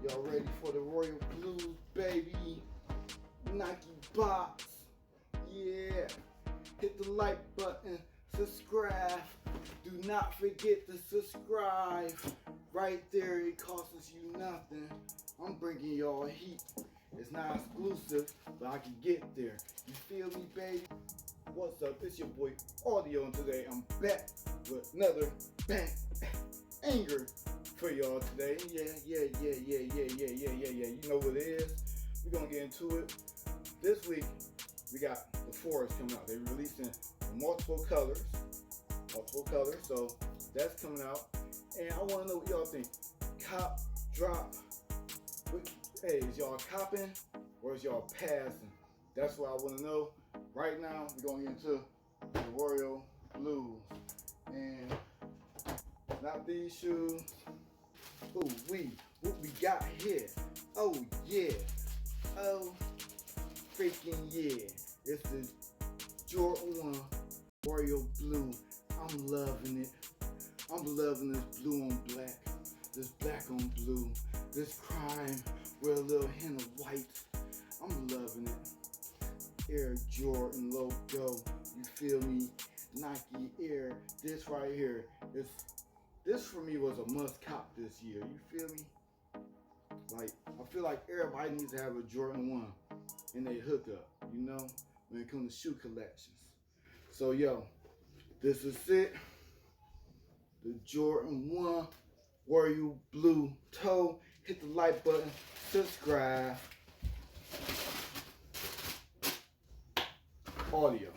Y'all ready for the Royal Blues, baby? Nike box. Yeah. Hit the like button. Subscribe. Do not forget to subscribe. Right there, it costs you nothing. I'm bringing y'all heat. It's not exclusive, but I can get there. You feel me, baby? What's up? It's your boy Audio, and today I'm back with another anger for y'all today. Yeah. You know what it is. We're gonna get into it. This week we got the Forest coming out. They're releasing multiple colors. So that's coming out, and I want to know what y'all think. Cop, drop. Hey, is y'all copping or is y'all passing? That's what I want to know. Right now, we're going to get into the Royal Blues. And not these shoes. Ooh, what we got here? Oh, yeah. Oh, freaking yeah. It's the Jordan 1 Royal Blue. I'm loving it. I'm loving this blue on black. This black on blue. This crime with a little hint of white. I'm loving it. Air Jordan logo. You feel me? Nike Air. This right here. This for me was a must cop this year. You feel me? Like, I feel like everybody needs to have a Jordan 1 in their hookup, you know, when it comes to shoe collections. So yo, this is it. The Jordan 1 Royal Blue toe. Hit the like button, subscribe. Audio.